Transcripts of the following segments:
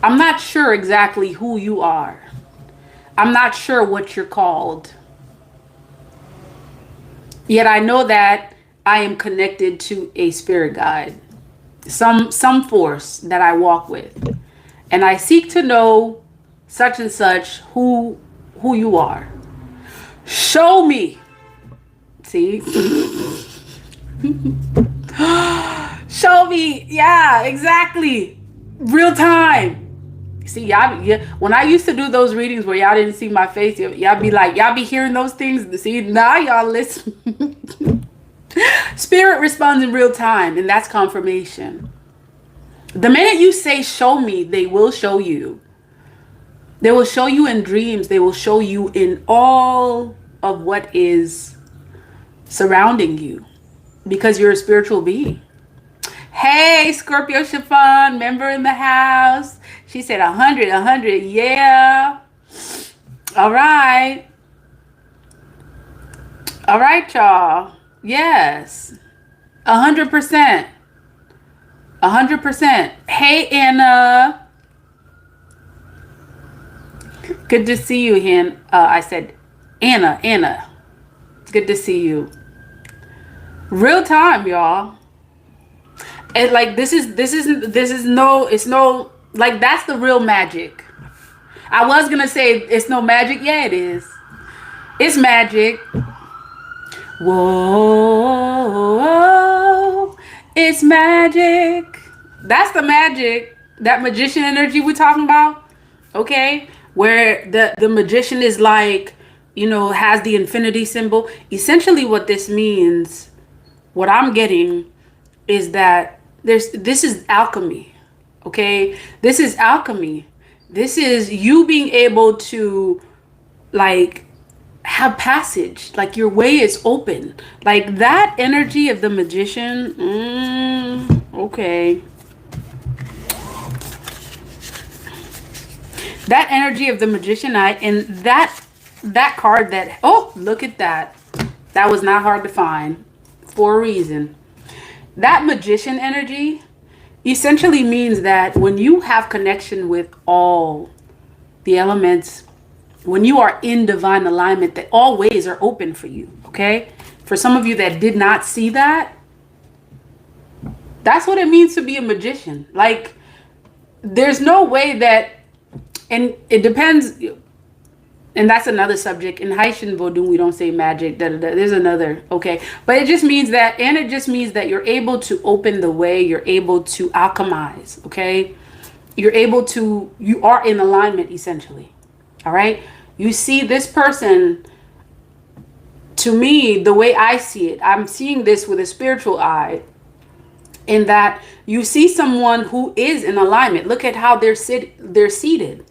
I'm not sure exactly who you are. I'm not sure what you're called. Yet I know that I am connected to a spirit guide, some force that I walk with. And I seek to know such and such who you are. Show me. See? Show me. Yeah, exactly. Real time. See, y'all, yeah, when I used to do those readings where y'all didn't see my face, y'all be like, y'all be hearing those things. See, now y'all listen. Spirit responds in real time, and that's confirmation. The minute you say, show me, they will show you. They will show you in dreams. They will show you in all of what is surrounding you because you're a spiritual being. Hey, Scorpio Chiffon, member in the house. She said 100, 100. Yeah. All right. All right, y'all. Yes. 100%. 100%. Hey, Anna. Good to see you, Han. I said, Anna. Good to see you. Real time, y'all. And like this is no, it's no, like that's the real magic. I was gonna say it's no magic. Yeah, it is. It's magic. Whoa, it's magic. That's the magic. That magician energy we're talking about. Okay, where the magician is like, has the infinity symbol. Essentially, what this means, what I'm getting, is that this is alchemy. Okay, this is alchemy. This is you being able to like have passage, like your way is open, like that energy of the magician. Okay, that energy of the magician, and that card, that, oh, look at that, that was not hard to find for a reason. That magician energy essentially means that when you have connection with all the elements, when you are in divine alignment, that all ways are open for you. Okay, for some of you that did not see that, that's what it means to be a magician. Like, there's no way that, and it depends, and that's another subject. In Haitian Vodou, we don't say magic. There's another, okay? But it just means that, and it just means that you're able to open the way. You're able to alchemize, okay? You are in alignment, essentially, all right? You see this person, to me, the way I see it, I'm seeing this with a spiritual eye, in that you see someone who is in alignment. Look at how they're seated.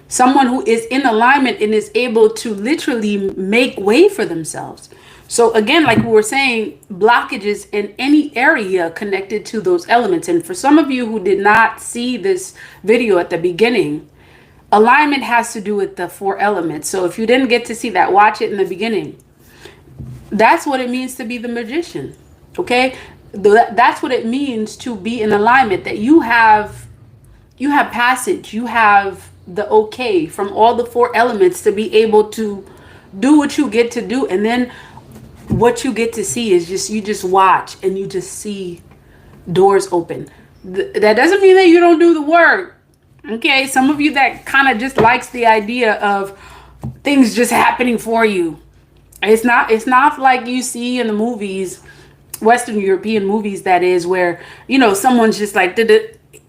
Someone who is in alignment and is able to literally make way for themselves. So again, like we were saying, blockages in any area connected to those elements. And for some of you who did not see this video at the beginning, alignment has to do with the 4 elements. So if you didn't get to see that, watch it in the beginning. That's what it means to be the magician. Okay? That's what it means to be in alignment, that you have passage, you have the okay from all the 4 elements to be able to do what you get to do. And then what you get to see is you just watch and you just see doors open. That doesn't mean that you don't do the work. Okay, some of you that kind of just likes the idea of things just happening for you. It's not like you see in the movies, Western European movies, that is, where someone's just like,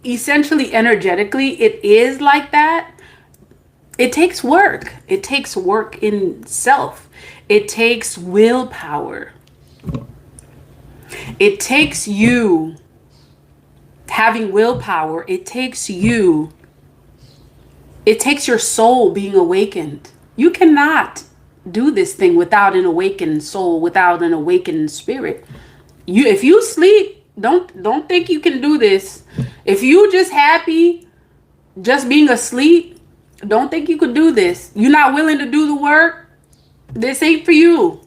essentially energetically it is like that. It takes work. It takes work in self. It takes willpower. It takes you having willpower. It takes your soul being awakened. You cannot do this thing without an awakened soul, without an awakened spirit. If you sleep, don't think you can do this. If you just happy just being asleep, don't think you could do this. You're not willing to do the work. This ain't for you.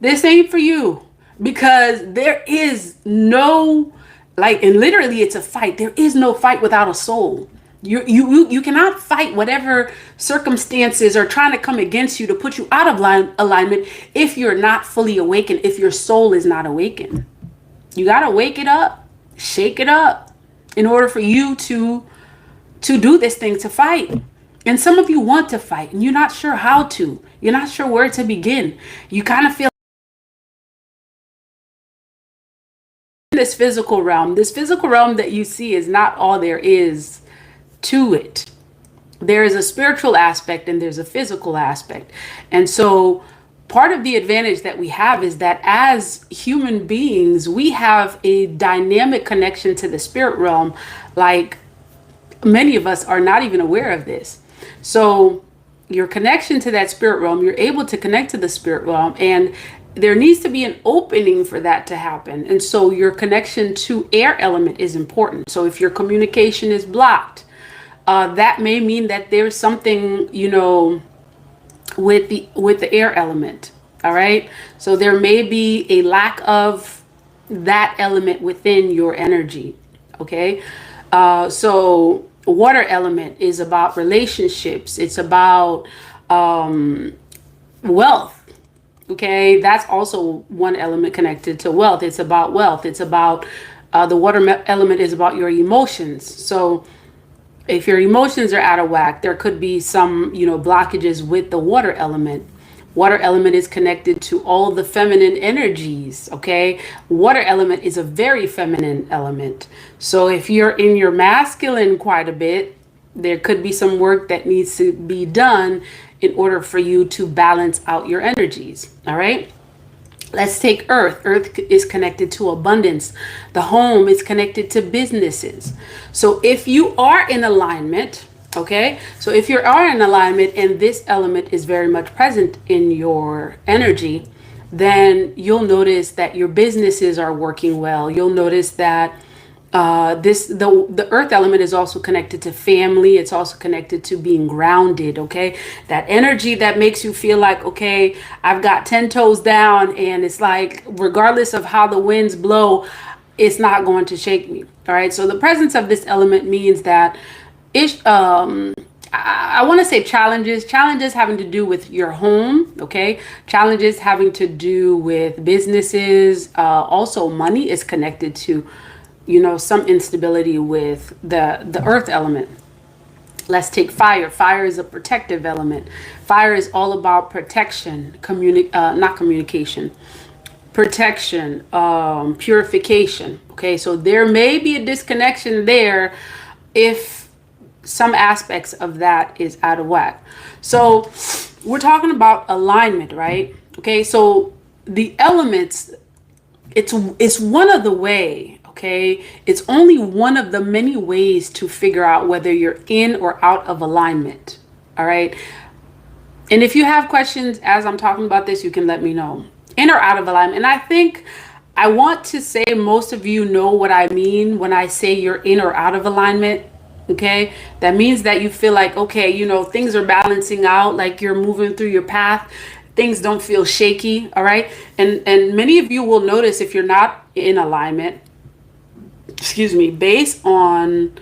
This ain't for you. Because there is no, and literally it's a fight. There is no fight without a soul. You cannot fight whatever circumstances are trying to come against you to put you out of alignment if you're not fully awakened, if your soul is not awakened. You got to wake it up, shake it up in order for you to do this thing, to fight. And some of you want to fight and you're not sure how to. You're not sure where to begin. You kind of feel this physical realm that you see is not all there is to it. There is a spiritual aspect and there's a physical aspect. And so part of the advantage that we have is that as human beings, we have a dynamic connection to the spirit realm. Like, many of us are not even aware of this. So your connection to that spirit realm, you're able to connect to the spirit realm, and there needs to be an opening for that to happen. And so your connection to air element is important. So if your communication is blocked, that may mean that there's something, with the air element. All right. So there may be a lack of that element within your energy. Okay. So water element is about relationships. It's about wealth. Okay, that's also one element connected to wealth. It's about wealth. It's about the water element is about your emotions. So if your emotions are out of whack, there could be some, blockages with the water element. Water element is connected to all the feminine energies. Okay, water element is a very feminine element. So if you're in your masculine quite a bit, there could be some work that needs to be done in order for you to balance out your energies. All right. Let's take earth. Earth is connected to abundance. The home is connected to businesses. So if you are in alignment, okay, so if you are in alignment and this element is very much present in your energy, then you'll notice that your businesses are working well. You'll notice that the earth element is also connected to family. It's also connected to being grounded. Okay, that energy that makes you feel like, okay, I've got 10 toes down, and it's like, regardless of how the winds blow, it's not going to shake me. All right, so the presence of this element means that I want to say challenges having to do with your home. Okay, challenges having to do with businesses. Also money is connected to some instability with the earth element. Let's take fire. Fire is a protective element. Fire is all about protection, not communication, protection, purification. Okay, so there may be a disconnection there if some aspects of that is out of whack. So we're talking about alignment, right? Okay, so the elements, it's one of the way. Okay, it's only one of the many ways to figure out whether you're in or out of alignment. All right. And if you have questions as I'm talking about this, you can let me know. In or out of alignment. And I think I want to say most of you know what I mean when I say you're in or out of alignment. Okay, that means that you feel like, okay, things are balancing out, like you're moving through your path. Things don't feel shaky. All right. And many of you will notice if you're not in alignment, based on,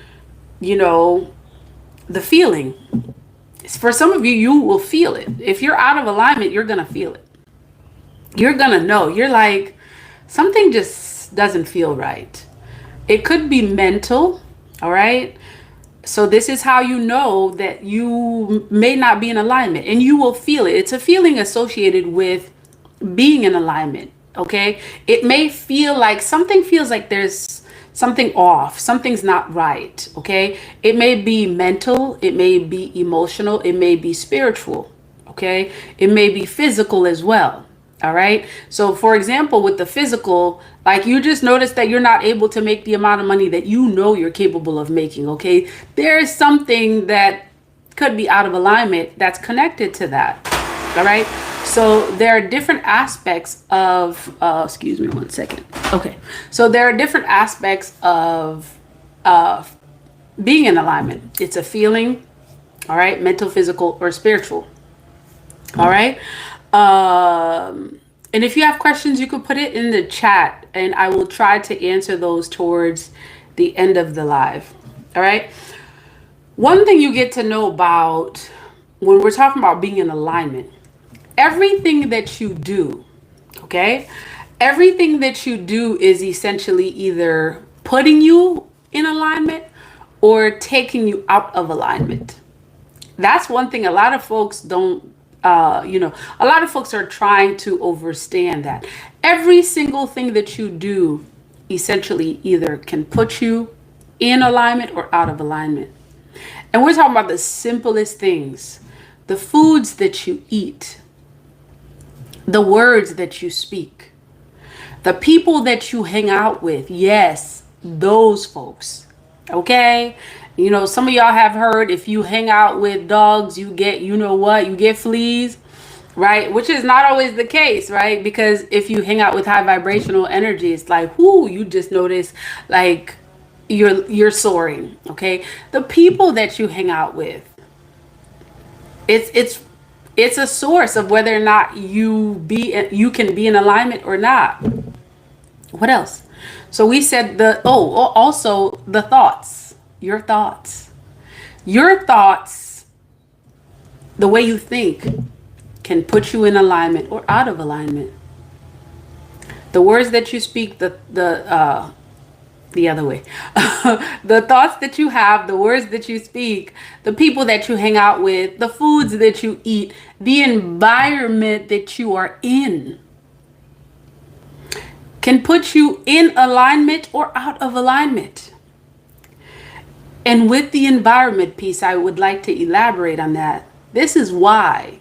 the feeling. For some of you, you will feel it. If you're out of alignment, you're going to feel it. You're going to know. You're like, something just doesn't feel right. It could be mental. All right. So this is how you know that you may not be in alignment, and you will feel it. It's a feeling associated with being in alignment. Okay. It may feel like something feels like there's something off, something's not right. Okay, it may be mental, it may be emotional, it may be spiritual. Okay, it may be physical as well. All right, so for example, with the physical, like you just noticed that you're not able to make the amount of money that you're capable of making. Okay, there's something that could be out of alignment that's connected to that. All right, so there are different aspects of excuse me one second. Okay, so there are different aspects of being in alignment. It's a feeling. All right, mental, physical, or spiritual. All right, and if you have questions, you can put it in the chat and I will try to answer those towards the end of the live. All right. One thing you get to know about when we're talking about being in alignment, everything that you do, okay? Everything that you do is essentially either putting you in alignment or taking you out of alignment. That's one thing a lot of folks don't, a lot of folks are trying to understand that. Every single thing that you do essentially either can put you in alignment or out of alignment. And we're talking about the simplest things, the foods that you eat, the words that you speak, the people that you hang out with. Yes, those folks. Okay? You know, some of y'all have heard if you hang out with dogs, you get, you know what, you get fleas, right? Which is not always the case, right? Because if you hang out with high vibrational energy, it's like, whoo, you just notice like you're soaring, okay? The people that you hang out with, it's a source of whether or not you can be in alignment or not. What else? So we said also the thoughts, your thoughts, the way you think can put you in alignment or out of alignment. The words that you speak, the other way. The thoughts that you have, the words that you speak, the people that you hang out with, the foods that you eat, the environment that you are in can put you in alignment or out of alignment. And with the environment piece, I would like to elaborate on that. This is why